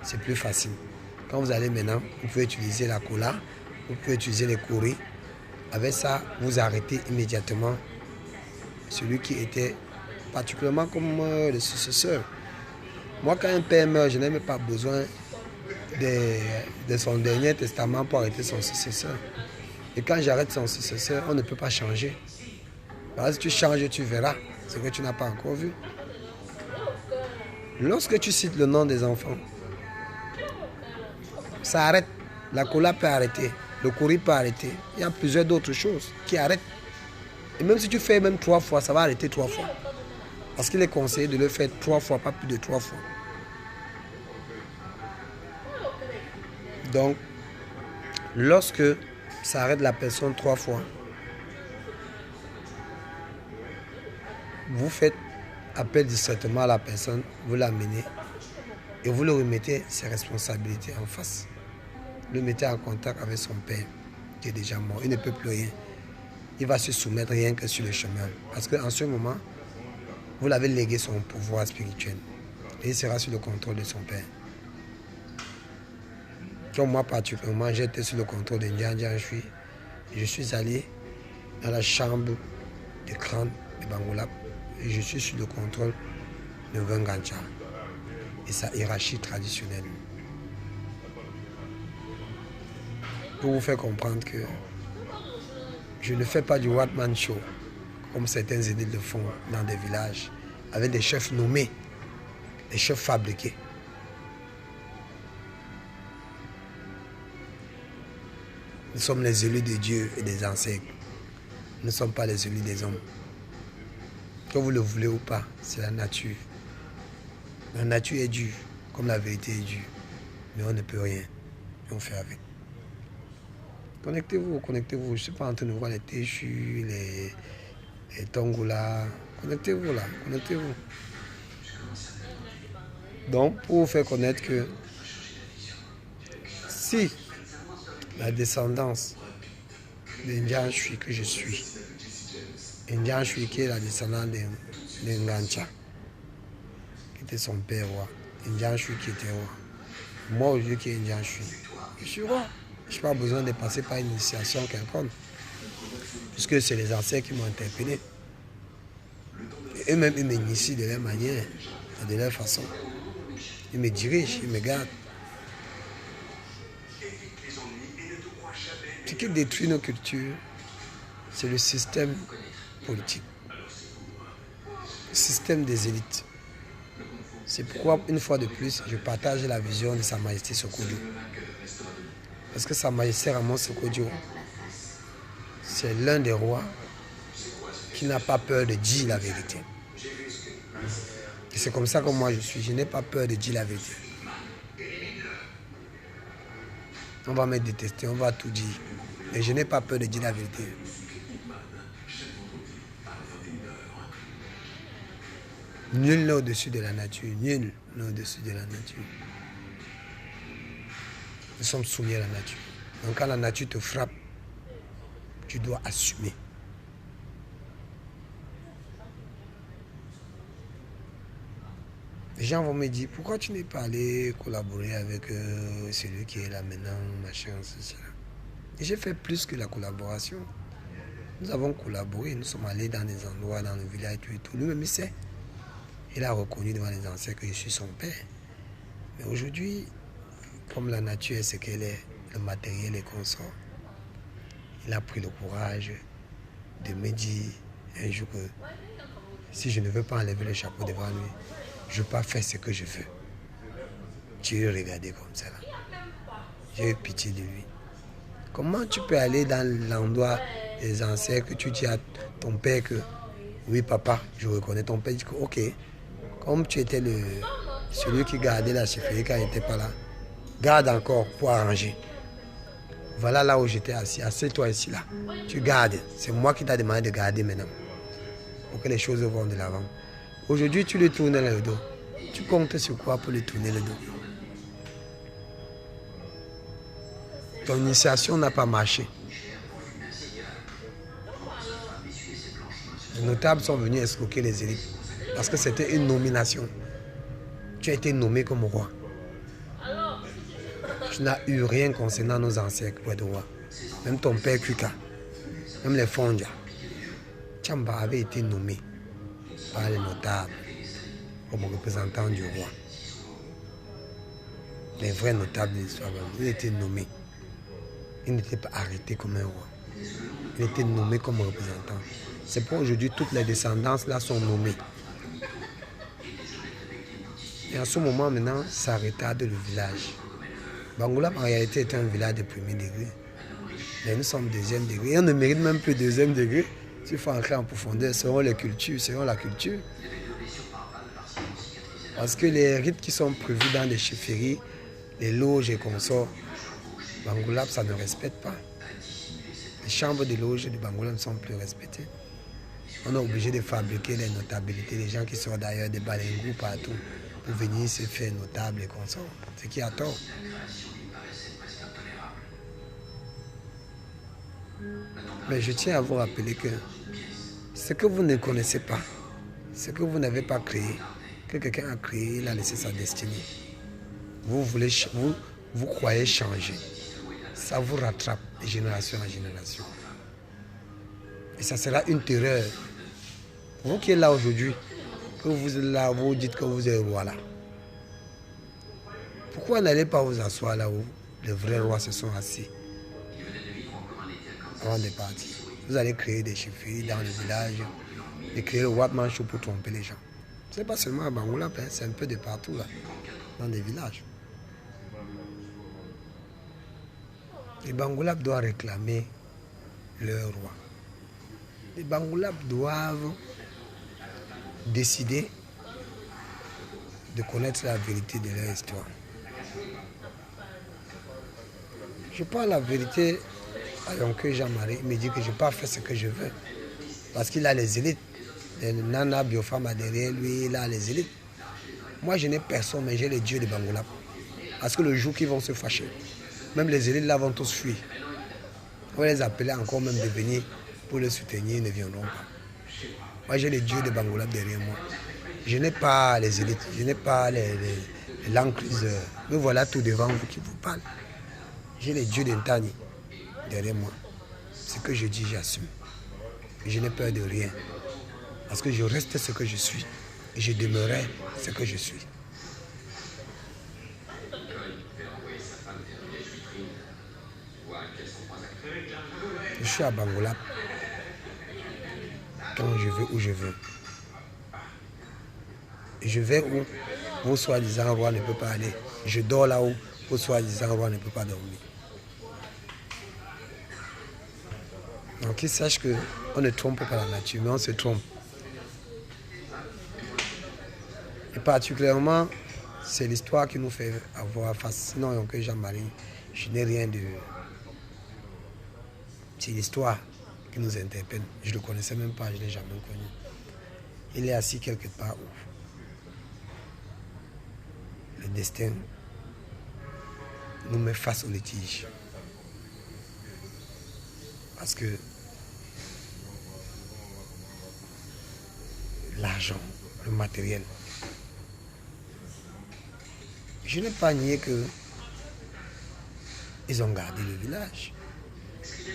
c'est plus facile. Quand vous allez maintenant, vous pouvez utiliser la cola vous pouvez utiliser les courriers. Avec ça, vous arrêtez immédiatement celui qui était particulièrement comme le successeur. Moi, quand un père meurt, je n'ai même pas besoin de son dernier testament pour arrêter son successeur. Et quand j'arrête son successeur, on ne peut pas changer. Parce que si tu changes, tu verras ce que tu n'as pas encore vu. Lorsque tu cites le nom des enfants, ça arrête. La cola peut arrêter. Le courrier peut arrêter. Il y a plusieurs d'autres choses qui arrêtent. Et même si tu fais même 3 fois, ça va arrêter 3 fois. Parce qu'il est conseillé de le faire 3 fois, pas plus de 3 fois. Donc, lorsque ça arrête la personne 3 fois, vous faites appel discrètement à la personne, vous l'amenez et vous le remettez ses responsabilités en face. Le mettez en contact avec son père qui est déjà mort. Il ne peut plus rien. Il va se soumettre rien que sur le chemin. Parce qu'en ce moment, vous l'avez légué son pouvoir spirituel. Et il sera sous le contrôle de son père. Comme moi particulièrement, j'étais sous le contrôle de Ndian Shui. Je suis allé dans la chambre de crâne de Bangolap. Et je suis sous le contrôle de Wengancha et sa hiérarchie traditionnelle. Pour vous faire comprendre que je ne fais pas du one-man show comme certains édiles le font dans des villages avec des chefs nommés, des chefs fabriqués. Nous sommes les élus de Dieu et des ancêtres. Nous ne sommes pas les élus des hommes. Que vous le voulez ou pas, c'est la nature. La nature est dure, comme la vérité est dure. Mais on ne peut rien. Et on fait avec. Connectez-vous, connectez-vous. Je ne suis pas en train de voir les Téchus, les Tongoula. Connectez-vous là, connectez-vous. Donc, pour vous faire connaître que si la descendance d'Indian Shui que je suis, Indian Shui qui est la descendante de Ngancha, qui était son père roi, Indian Shui qui était roi, moi aujourd'hui qui est Indian Shui, je suis roi. Je n'ai pas besoin de passer par une initiation quelconque, puisque c'est les ancêtres qui m'ont interpellé. Et eux-mêmes, ils m'initient de leur manière, de leur façon. Ils me dirigent, ils me gardent. Ce qui détruit nos cultures, c'est le système politique, le système des élites. C'est pourquoi, une fois de plus, je partage la vision de Sa Majesté Sokodio. Parce que Sa Majesté Ramon Sokodio, c'est l'un des rois qui n'a pas peur de dire la vérité. Et c'est comme ça que moi je suis. Je n'ai pas peur de dire la vérité. On va me détester, on va tout dire. Mais je n'ai pas peur de dire la vérité. Nul n'est au-dessus de la nature. Nul n'est au-dessus de la nature. Nous sommes soumis à la nature. Donc quand la nature te frappe, tu dois assumer. Les gens vont me dire, pourquoi tu n'es pas allé collaborer avec celui qui est là maintenant, machin, cela. Et j'ai fait plus que la collaboration. Nous avons collaboré, nous sommes allés dans des endroits, dans le village, tout et tout. Lui-même, il sait. Il a reconnu devant les ancêtres que je suis son père. Mais aujourd'hui, comme la nature est ce qu'elle est, le matériel est consort, il a pris le courage de me dire un jour que si je ne veux pas enlever le chapeau devant lui, je ne peux pas faire ce que je veux. J'ai eu regardé comme ça. J'ai eu pitié de lui. Comment tu peux aller dans l'endroit des ancêtres que tu dis à ton père que oui papa, je reconnais ton père, dit que ok, comme tu étais celui qui gardait la chefferie quand il n'était pas là, garde encore pour arranger. Voilà là où j'étais assis, assieds-toi ici là. Tu gardes, c'est moi qui t'ai demandé de garder maintenant, pour que les choses vont de l'avant. Aujourd'hui tu lui tournes le dos. Tu comptes sur quoi pour lui tourner le dos? Ton initiation n'a pas marché. Les notables sont venus escroquer les élites parce que c'était une nomination. Tu as été nommé comme roi. Tu n'as eu rien concernant nos ancêtres pour être roi. même ton père Kuka, même les Fondia. Tchamba avait été nommé par les notables comme représentant du roi. Les vrais notables de l'histoire, il était nommé. Il n'était pas arrêté comme un roi. Il était nommé comme représentant. C'est pour aujourd'hui toutes les descendances là sont nommées. Et en ce moment maintenant, ça retarde le village. Bangoulap en réalité est un village de premier degré. Mais nous sommes deuxième degré. Et on ne mérite même plus deuxième degré. S'il faut entrer en profondeur, selon les cultures, selon la culture. Parce que les rites qui sont prévus dans les chefferies, les loges et consorts, Bangoulap, ça ne respecte pas. Les chambres de loges du Bangoulap ne sont plus respectées. On est obligé de fabriquer les notabilités, les gens qui sortent d'ailleurs des balingous partout pour venir se faire notables et consorts. Ce qui a tort. Mais je tiens à vous rappeler que ce que vous ne connaissez pas, ce que vous n'avez pas créé, que quelqu'un a créé, il a laissé sa destinée. Vous croyez changer. Ça vous rattrape de génération en génération. Et ça sera une terreur. Vous qui êtes là aujourd'hui, que vous êtes là, vous dites que vous êtes roi là. Pourquoi n'allez pas vous asseoir là où les vrais rois se sont assis avant de partir? Vous allez créer des chefferies dans le village et créer le Wapmanchou pour tromper les gens. Ce n'est pas seulement à Bangoulap, hein, c'est un peu de partout là, dans des villages. Les Bangoulap doivent réclamer leur roi. Les Bangoulap doivent décider de connaître la vérité de leur histoire. Je parle la vérité à Yonke Jean-Marie, il me dit que je ne peux pas faire ce que je veux. Parce qu'il a les élites. Les Nana Biofama derrière lui, il a les élites. Moi, je n'ai personne, mais j'ai les dieux de Bangoulap. Parce que le jour qu'ils vont se fâcher, même les élites là vont tous fuir. On va les appeler encore même de venir pour les soutenir, ils ne viendront pas. Moi, j'ai les dieux de Bangoulap derrière moi. Je n'ai pas les élites, je n'ai pas les l'encluseur. Me voilà tout devant vous qui vous parle. J'ai les dieux d'Intani derrière moi. Ce que je dis, j'assume. Et je n'ai peur de rien. Parce que je reste ce que je suis. Et je demeurerai ce que je suis. Je suis à Bangoulap. Quand je veux, où je veux. Et je vais où vos soi-disant rois ne peut pas aller. Je dors là où vos soi-disant rois ne peut pas dormir. Donc qu'ils sachent qu'on ne trompe pas la nature, mais on se trompe. Et particulièrement, c'est l'histoire qui nous fait avoir face. Sinon, que Jean-Marie, je n'ai rien de... C'est l'histoire qui nous interpelle. Je ne le connaissais même pas, je ne l'ai jamais connu. Il est assis quelque part où le destin nous met face au litige. Parce que l'argent, le matériel, je n'ai pas nié qu'ils ont gardé le village.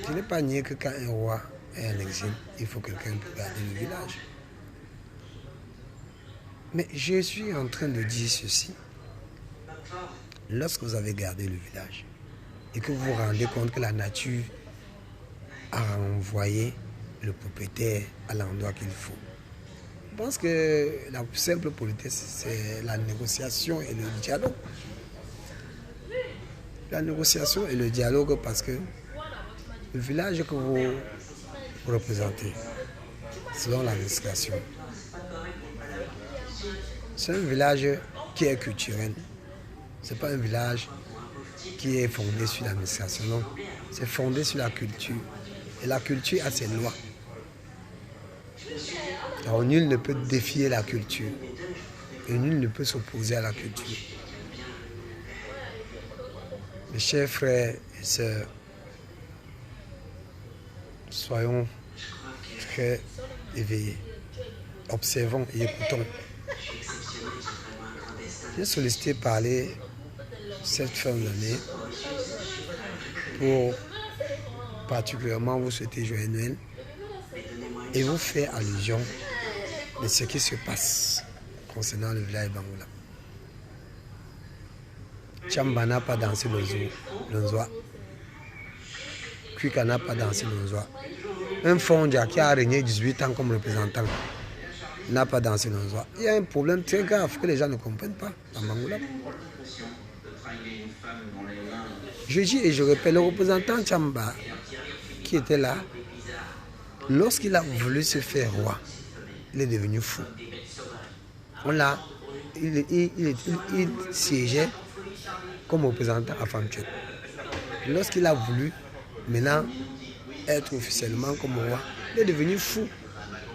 Je n'ai pas nié que quand un roi est en exil, il faut quelqu'un pour garder le village. Mais je suis en train de dire ceci. Lorsque vous avez gardé le village et que vous vous rendez compte que la nature a renvoyé le propriétaire à l'endroit qu'il faut. Je pense que la simple politesse, c'est la négociation et le dialogue. La négociation et le dialogue parce que le village que vous représentez, selon l'administration, c'est un village qui est culturel. Ce n'est pas un village qui est fondé sur l'administration, non. C'est fondé sur la culture. Et la culture a ses lois. Alors nul ne peut défier la culture. Et nul ne peut s'opposer à la culture. Mes chers frères et sœurs, soyons très éveillés. Observons et écoutons. J'ai sollicité parler cette fin d'année pour particulièrement vous souhaiter joyeux Noël et vous faire allusion de ce qui se passe concernant le village Bangoula. Tchamba n'a pas dansé l'onzoa. Kwika n'a pas dansé l'onzoa. Un Fondja qui a régné 18 ans comme représentant n'a pas dansé l'onzoa. Il y a un problème très grave que les gens ne comprennent pas dans Bangoula. Je dis et je répète, le représentant Tchamba qui était là, lorsqu'il a voulu se faire roi, il est devenu fou. Il siégeait comme représentant à Famtuel. Lorsqu'il a voulu maintenant être officiellement comme roi, il est devenu fou.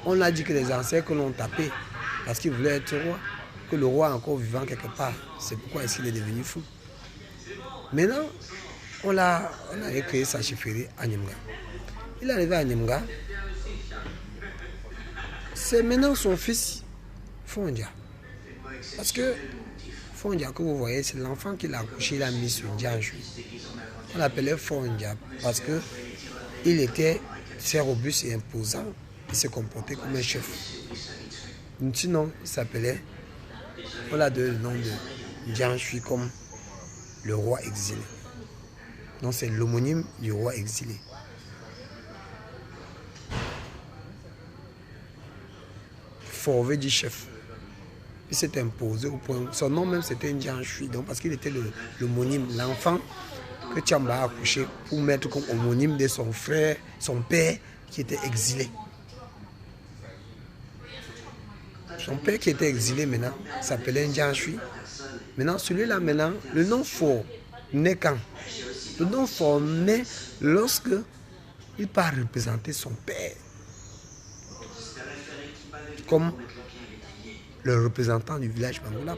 On a dit que les ancêtres l'ont tapé parce qu'il voulait être roi, que le roi est encore vivant quelque part. C'est pourquoi il est devenu fou. Maintenant, on a créé sa chefferie à Nyemga. Il est arrivé à Nyemga. C'est maintenant son fils Fondja. Parce que Fondja que vous voyez, c'est l'enfant qu'il a accouché, il a mis sur Djanchui. On l'appelait Fondja parce que il était très robuste et imposant. Il se comportait comme un chef. Sinon, il s'appelait, on l'a donné le nom de Djanchui comme le roi exilé. Donc c'est l'homonyme du roi exilé. Forvé du chef. Il s'est imposé au point. Son nom même c'était Djanchui. Donc parce qu'il était l'homonyme, l'enfant que Tchamba a accouché pour mettre comme homonyme de son frère, son père qui était exilé. Son père qui était exilé maintenant s'appelait Djanchui. Maintenant celui-là maintenant, le nom fort naît quand? Le nom fort naît lorsque il part représenter son père comme le représentant du village Bangoula.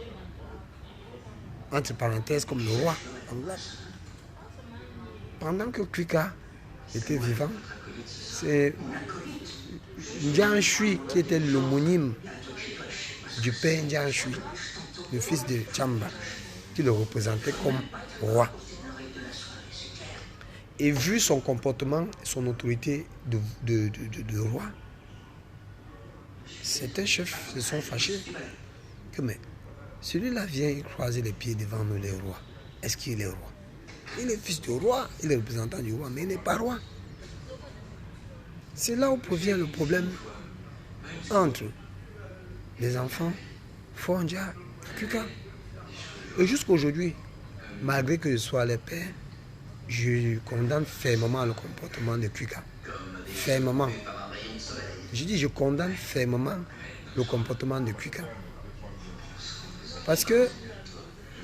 Entre parenthèses, comme le roi Bangoula. Pendant que Kwika était vivant, c'est Djanchui qui était l'homonyme du père Djanchui, le fils de Tchamba, qui le représentait comme roi. Et vu son comportement, son autorité de roi, certains chefs se sont fâchés. Que mais celui-là vient croiser les pieds devant nous les rois. Est-ce qu'il est roi? Il est fils du roi, il est représentant du roi, mais il n'est pas roi. C'est là où provient le problème entre les enfants, Fondja, Kwika. Et jusqu'aujourd'hui, malgré que je sois le père, je condamne fermement le comportement de Kwika. Fermement. Je dis je condamne fermement le comportement de Kwika. Parce que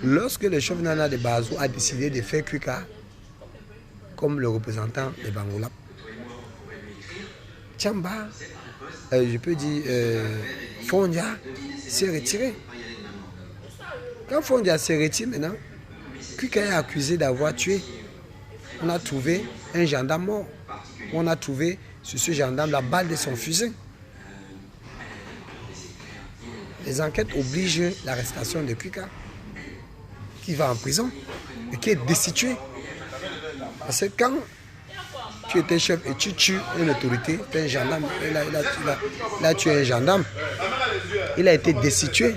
lorsque le chef Nana de Bazou a décidé de faire Kwika comme le représentant de Bangoula, Tchamba, je peux dire, Fondja s'est retiré. Quand Fondja s'est retiré maintenant, Kwika est accusé d'avoir tué. On a trouvé un gendarme mort. On a trouvé sur ce gendarme la balle de son fusil. Les enquêtes obligent l'arrestation de Kwika, qui va en prison et qui est destitué. Parce que quand tu étais chef et tu tues une autorité, tu es un gendarme, il a tué un gendarme, il a été destitué.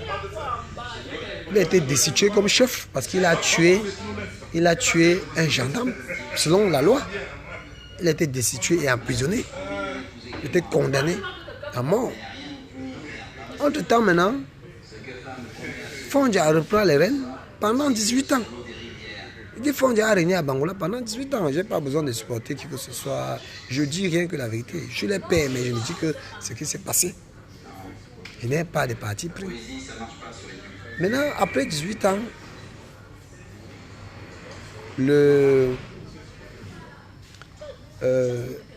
Il a été destitué comme chef parce qu'il a tué un gendarme. Selon la loi, il a été destitué et emprisonné. Il était condamné à mort. Entre-temps maintenant, Fondja reprend les rênes pendant 18 ans. Il dit Fondja a régné à Bangoula pendant 18 ans. Je n'ai pas besoin de supporter qui que ce soit. Je dis rien que la vérité. Je suis le père, mais je me dis que ce qui s'est passé. Je n'ai pas de parti pris. Maintenant, après 18 ans,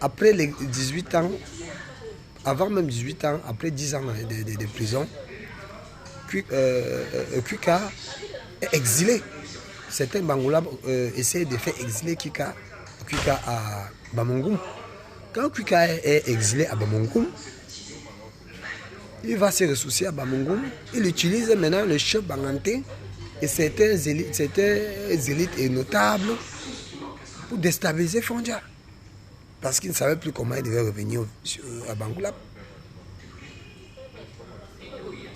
après les 18 ans, avant même 18 ans, après 10 ans de prison, Kwika est exilé. Certains Bangoula essaient de faire exiler Kwika à Bamongum. Quand Kwika est exilé à Bamongum, il va se ressourcer à Bamongum. Il utilise maintenant le chef Banganté et certains élites et notables pour déstabiliser Fondja. Parce qu'il ne savait plus comment il devait revenir à Bangoulap.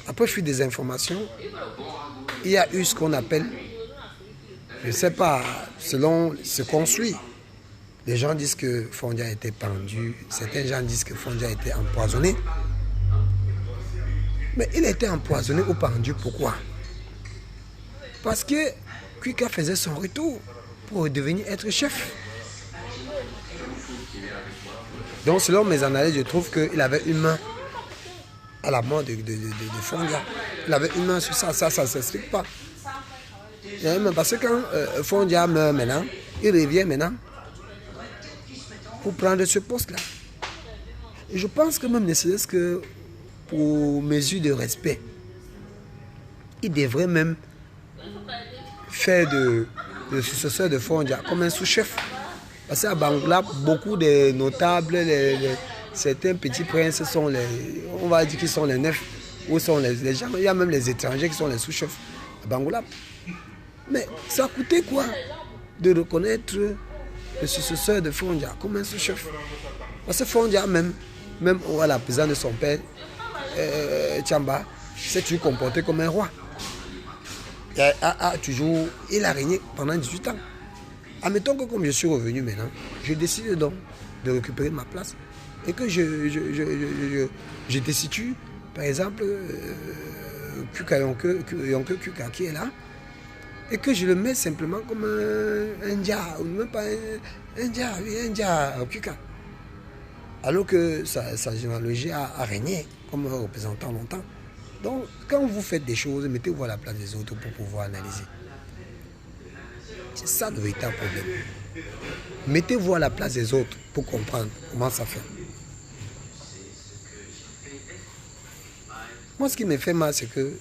Après, je suis des informations. Il y a eu ce qu'on appelle, je ne sais pas, selon ce qu'on suit. Les gens disent que Fondia a été pendu. Certains gens disent que Fondia a été empoisonné. Mais il a été empoisonné ou pendu, pourquoi? Parce que Kuka faisait son retour pour devenir être chef. Donc selon mes analyses, je trouve qu'il avait une main à la mort de Fondia. Il avait une main sur ça, ça ne s'explique pas. Parce que quand Fondia meurt maintenant, il revient maintenant pour prendre ce poste-là. Et je pense que même ne serait-ce que pour mesure de respect, il devrait même faire de successeur de Fondia comme un sous-chef. Parce qu'à Bangoulap, beaucoup de notables, certains petits princes sont les, on va dire qu'ils sont les neufs, ou sont les gens, il y a même les étrangers qui sont les sous-chefs à Bangoulap. Mais ça a coûté quoi de reconnaître le successeur de Fondia comme un sous-chef? Parce que Fondia même à la présence de son père, Tchamba, s'est toujours comporté comme un roi. Il a régné pendant 18 ans. Admettons que comme je suis revenu maintenant, je décide donc de récupérer ma place et que je destitue, par exemple, Yonke Kuka qui est là, et que je le mets simplement comme un dia, ou même pas un dia Kuka. Alors que sa généalogie a régné comme représentant longtemps. Donc, quand vous faites des choses, mettez-vous à la place des autres pour pouvoir analyser. C'est ça le véritable problème. Mettez-vous à la place des autres pour comprendre comment ça fait. Moi, ce qui me fait mal, c'est que